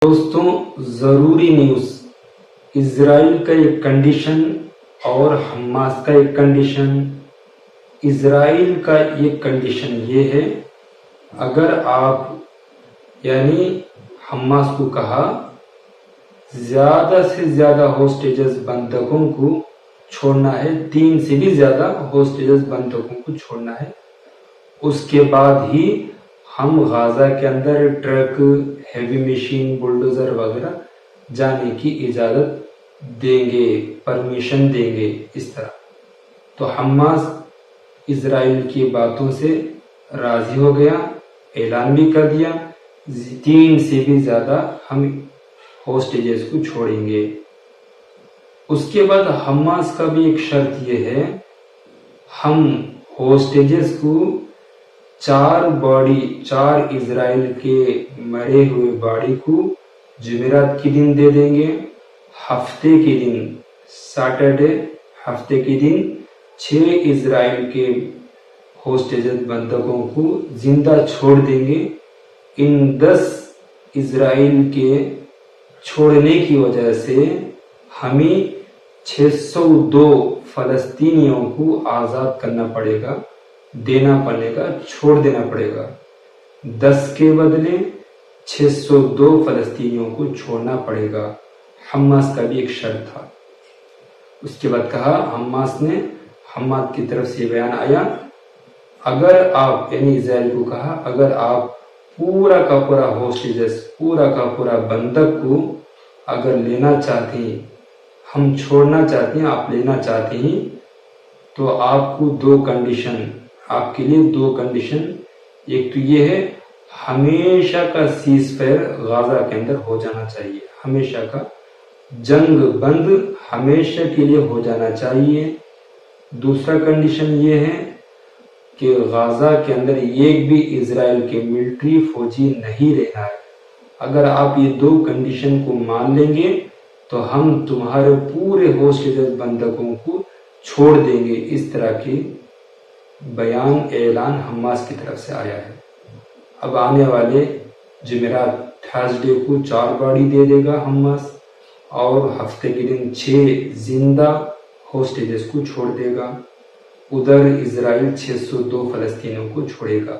دوستوں ضروری نیوز، اسرائیل کا ایک کنڈیشن اور حماس کا ایک کنڈیشن۔ اسرائیل کا ایک کنڈیشن یہ ہے، اگر آپ حماس کو کہا زیادہ سے زیادہ ہوسٹیجز بندگوں کو چھوڑنا ہے، 3 سے بھی زیادہ ہوسٹیجز بندگوں کو چھوڑنا ہے، اس کے بعد ہی ہم غزہ کے اندر ٹرک، ہیوی مشین، بلڈوزر وغیرہ جانے کی اجازت دیں گے، پرمیشن دیں گے، اس طرح۔ تو حماس اسرائیل کی باتوں سے راضی ہو گیا، اعلان بھی کر دیا 3 سے بھی زیادہ ہم ہوسٹیجز کو چھوڑیں گے۔ اس کے بعد حماس کا بھی ایک شرط یہ ہے، ہم ہوسٹیجز کو 4 اسرائیل کے مرے ہوئے باڈی کو جمعرات کے دن دے دیں گے، ہفتے کے دن سیٹرڈے، ہفتے کے دن 6 اسرائیل کے ہوسٹیجز بندگوں کو زندہ چھوڑ دیں گے۔ ان 10 اسرائیل کے چھوڑنے کی وجہ سے ہمیں 602 فلسطینیوں کو آزاد کرنا پڑے گا، دینا پڑے گا، چھوڑ دینا پڑے گا۔ 10 کے بدلے 602 فلسطینیوں کو چھوڑنا پڑے گا۔ حماس کا بھی ایک شرط تھا۔ اس کے بعد کہا، حماس کی طرف سے بیان آیا، اگر آپ اسرائیل کو کہا، اگر آپ پورا کا پورا ہوسٹیجز، پورا کا پورا بندک کو اگر لینا چاہتے ہیں، ہم چھوڑنا چاہتے ہیں، آپ لینا چاہتے ہیں، تو آپ کو 2 کنڈیشن، آپ کے لیے 2 کنڈیشن۔ ایک تو یہ ہے، ہمیشہ کا سیز فائر غزہ کے اندر ہو جانا چاہیے، ہمیشہ کا جنگ بند ہمیشہ کے لیے ہو جانا چاہیے۔ دوسرا کنڈیشن یہ ہے کہ غزہ کے اندر ایک بھی اسرائیل کے ملٹری فوجی نہیں رہنا ہے۔ اگر آپ یہ 2 کنڈیشن کو مان لیں گے تو ہم تمہارے پورے ہوسٹیجز بندگوں کو چھوڑ دیں گے۔ اس طرح کی بیان، اعلان حماس کی طرف سے آیا ہے۔ اب آنے والے جمعرات، تھرسڈے کو 4 باڈی دے دے گا حماس، اور ہفتے کے دن 6 زندہ ہوسٹیجز کو چھوڑ دے گا۔ ادھر اسرائیل 602 فلسطینیوں کو چھوڑے گا۔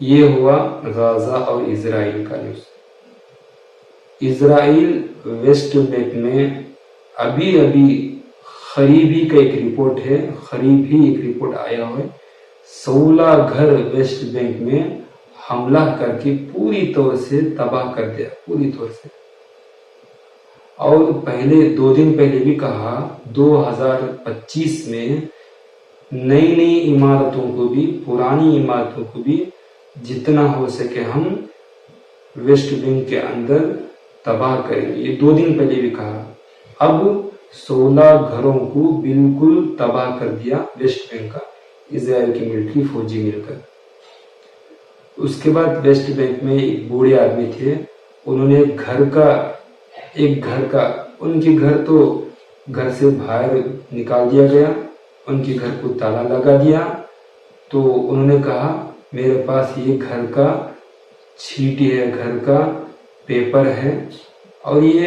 یہ ہوا غزہ اور اسرائیل کا نیوز۔ اسرائیل ویسٹ بینک میں ابھی قریب ہی کا ایک رپورٹ ہے، قریب ہی ایک رپورٹ آیا ہے، 16 گھر ویسٹ بینک میں حملہ کر کے پوری طور سے تباہ کر دیا، پوری طور سے۔ اور پہلے 2 دن پہلے بھی کہا 2025 میں نئی عمارتوں کو بھی، پرانی عمارتوں کو بھی جتنا ہو سکے ہم ویسٹ بینک کے اندر تباہ کریں گے، یہ 2 دن پہلے بھی کہا۔ اب 16 گھروں کو بالکل تباہ کر دیا ویسٹ بینک کا اسرائیل کی ملٹری فوجی مل کر۔ اس کے بعد ویسٹ بینک میں ایک بوڑھے آدمی تھے، انہوں نے ایک گھر کا ان کے گھر تو گھر سے باہر نکال دیا گیا، ان کے گھر کو تالا لگا دیا۔ تو انہوں نے کہا میرے پاس یہ گھر کا چیٹی ہے، گھر کا پیپر ہے، اور یہ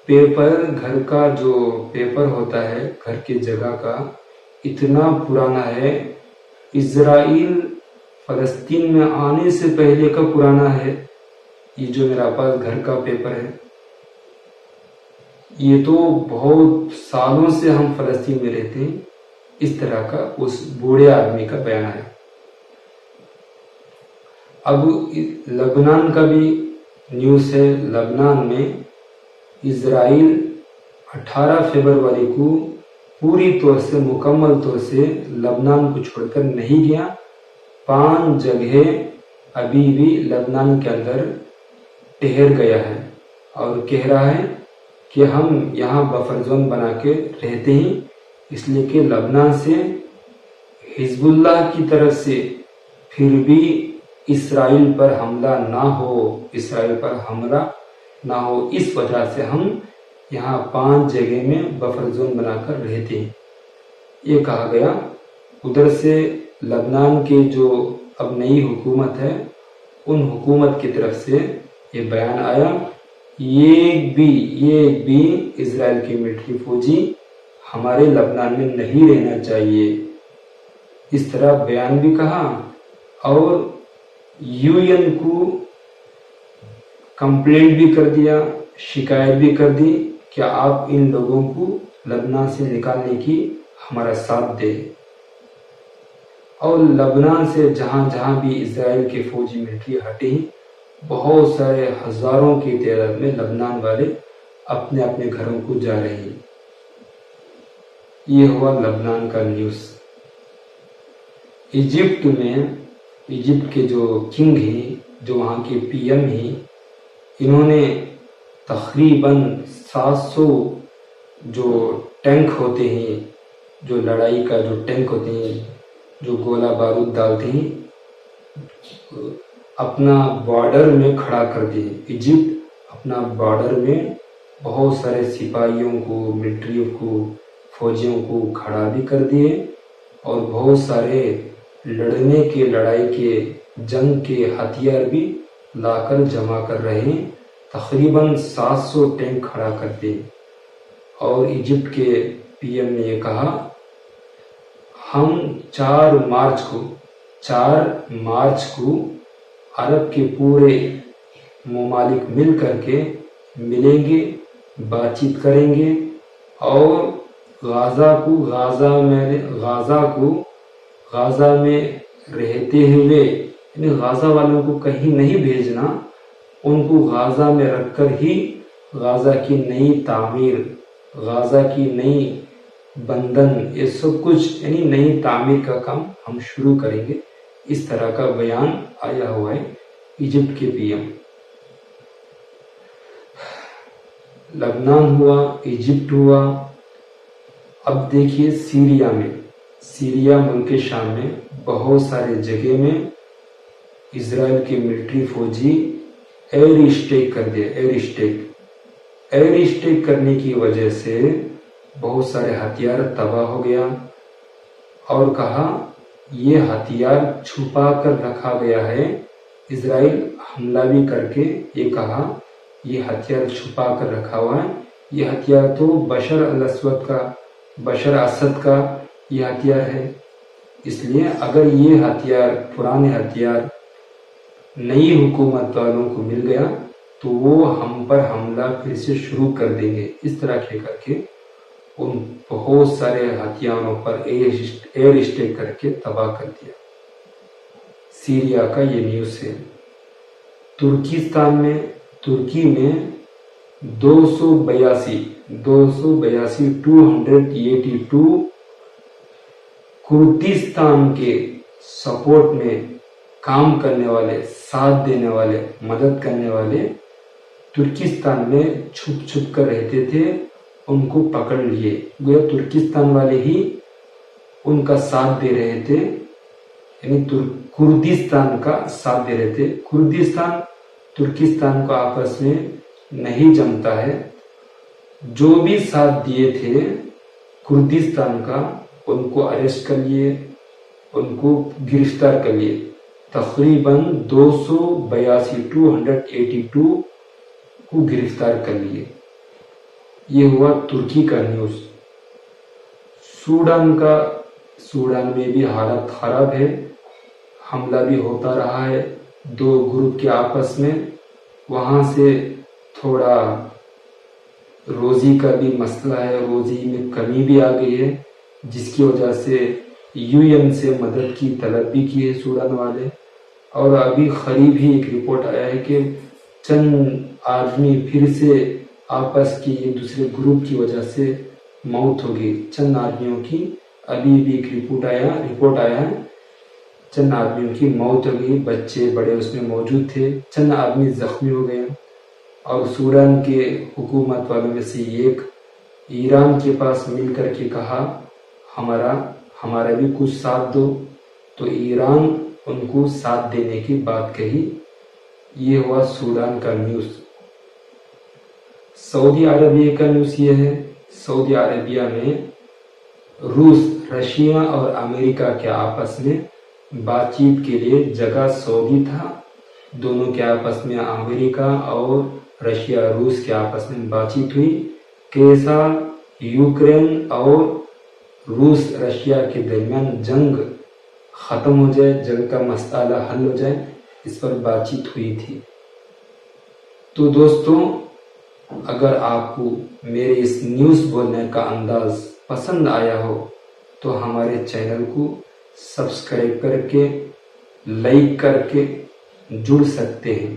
پیپر، گھر کا جو پیپر ہوتا ہے گھر کی جگہ کا، اتنا پرانا ہے، اسرائیل فلسطین میں آنے سے پہلے کا پرانا ہے، یہ جو میرا پاس گھر کا پیپر ہے، یہ تو بہت سالوں سے ہم فلسطین میں رہتے ہیں۔ اس طرح کا اس بوڑھے آدمی کا بیان ہے۔ اب لبنان کا بھی نیوز ہے۔ لبنان میں اسرائیل 18 فروری کو پوری طور سے، مکمل طور سے لبنان کو چھوڑ کر نہیں گیا۔ 5 جگہ ابھی بھی لبنان کے اندر ٹھہر گیا ہے، اور کہہ رہا ہے کہ ہم یہاں بفر زون بنا کے رہتے ہیں، اس لیے کہ لبنان سے حزب اللہ کی طرف سے پھر بھی اسرائیل پر حملہ نہ ہو، اسرائیل پر حملہ نہ ہو، اس وجہ سے ہم یہاں 5 جگہ میں بفر زون بنا کر رہتے ہیں، یہ کہا گیا۔ ادھر سے لبنان کے جو اب نئی حکومت ہے، ان حکومت کی طرف سے یہ بیان آیا ایک بھی اسرائیل کے ملٹری فوجی ہمارے لبنان میں نہیں رہنا چاہیے، اس طرح بیان بھی کہا اور UN کو کمپلینٹ بھی کر دیا، شکایت بھی کر دی کہ آپ ان لوگوں کو لبنان سے نکالنے کی ہمارا ساتھ دے، اور لبنان سے جہاں جہاں بھی اسرائیل کے فوجی ملٹری ہٹی بہت سارے ہزاروں کی تعداد میں لبنان والے اپنے اپنے گھروں کو جا رہے ہیں۔ یہ ہوا لبنان کا نیوز۔ ایجپٹ میں ایجپٹ کے جو کنگ ہیں، جو وہاں کے PM ہیں، انہوں نے تقریباً 700 جو ٹینک ہوتے ہیں، جو لڑائی کا جو ٹینک ہوتے ہیں، جو گولہ بارود ڈالتے ہیں، اپنا بارڈر میں کھڑا کر دیے۔ ایجپٹ اپنا بارڈر میں بہت سارے سپاہیوں کو، ملٹریوں کو، فوجیوں کو کھڑا بھی کر دیے اور بہت سارے لڑائی کے جنگ کے ہتھیار بھی لا کر جمع کر رہے ہیں۔ تقریباً 700 ٹینک کھڑا کرتے، اور ایجپٹ کے PM نے یہ کہا ہم 4 مارچ کو عرب کے پورے ممالک مل کر کے ملیں گے، بات چیت کریں گے، اور غازہ میں رہتے ہوئے، یعنی غازہ والوں کو کہیں نہیں بھیجنا، ان کو غازہ میں رکھ کر ہی غازہ کی نئی تعمیر، غازہ کی نئی بندن، یہ سب کچھ یعنی نئی تعمیر کا کام ہم شروع کریں گے۔ اس طرح کا بیان آیا ہوا ہے ایجپٹ کے PM۔ لبنان ہوا، ایجپٹ ہوا، اب دیکھیے سیریا ملک شام میں بہت سارے جگہ میں اسرائیل کے ملٹری فوجی ایئر اسٹیک کر دیا۔ ایئر اسٹیک کرنے کی وجہ سے بہت سارے ہتھیار تباہ ہو گیا، اور کہا یہ ہتھیار چھپا کر رکھا گیا ہے۔ اسرائیل حملہ بھی کر کے یہ کہا یہ ہتھیار چھپا کر رکھا ہوا ہے، یہ ہتھیار تو بشر اسد کا یہ ہتھیار ہے، اس لیے اگر یہ ہتھیار پرانے ہتھیار نئی حکومت والوں کو مل گیا تو وہ ہم پر حملہ پھر سے شروع کر دیں گے۔ اس طرح کر کے ان بہت سارے ہتھیاروں پر ایئر اسٹیک کر کے تباہ کر دیا۔ سیریا کا یہ نیوز ہے۔ ترکی میں 282 کردستان کے سپورٹ میں کام کرنے والے، ساتھ دینے والے، مدد کرنے والے ترکستان میں چھپ کر رہتے تھے، ان کو پکڑ لیے۔ گویا ترکستان والے ہی ان کا ساتھ دے رہے تھے، یعنی کردستان کا ساتھ دے رہے تھے۔ کردستان ترکستان کو آپس میں نہیں جمتا ہے، جو بھی ساتھ دیے تھے کردستان کا ان کو اریسٹ کر لیے، ان کو گرفتار کر لیے۔ تقریباً 282 کو گرفتار کر لیے۔ یہ ہوا ترکی کا نیوز۔ سوڈان میں بھی حالت خراب ہے، حملہ بھی ہوتا رہا ہے 2 گروپ کے آپس میں، وہاں سے تھوڑا روزی کا بھی مسئلہ ہے، روزی میں کمی بھی آ گئی ہے، جس کی وجہ سے UN سے مدد کی طلب بھی کی ہے سوڈان والے۔ اور ابھی قریب ہی ایک رپورٹ آیا ہے کہ چند آدمی پھر سے آپس کی ایک دوسرے گروپ کی وجہ سے موت ہو گئی، چند آدمیوں کی ابھی بھی ایک رپورٹ آیا ہے، چند آدمیوں کی موت ہو گئی، بچے بڑے اس میں موجود تھے، چند آدمی زخمی ہو گئے۔ اور سوڈان کے حکومت والوں میں سے ایک ایران کے پاس مل کر کے کہا ہمارا بھی کچھ ساتھ دو، تو ایران ان کو ساتھ دینے کی بات کہی۔ یہ ہوا سوڈان کا نیوز۔ سعودی عربیہ کا نیوز یہ ہے، سعودی عربیہ میں رشیا اور امریکہ کے آپس میں بات چیت کے لیے جگہ سعودی تھا، دونوں کے آپس میں امریکہ اور رشیا روس کے آپس میں بات چیت ہوئی، کیسا یوکرین اور روس رشیا کے درمیان جنگ ختم ہو جائے، جنگ کا مسئلہ حل ہو جائے، اس پر بات چیت ہوئی تھی۔ تو دوستوں، اگر آپ کو میرے اس نیوز بولنے کا انداز پسند آیا ہو تو ہمارے چینل کو سبسکرائب کر کے لائک کر کے جڑ سکتے ہیں۔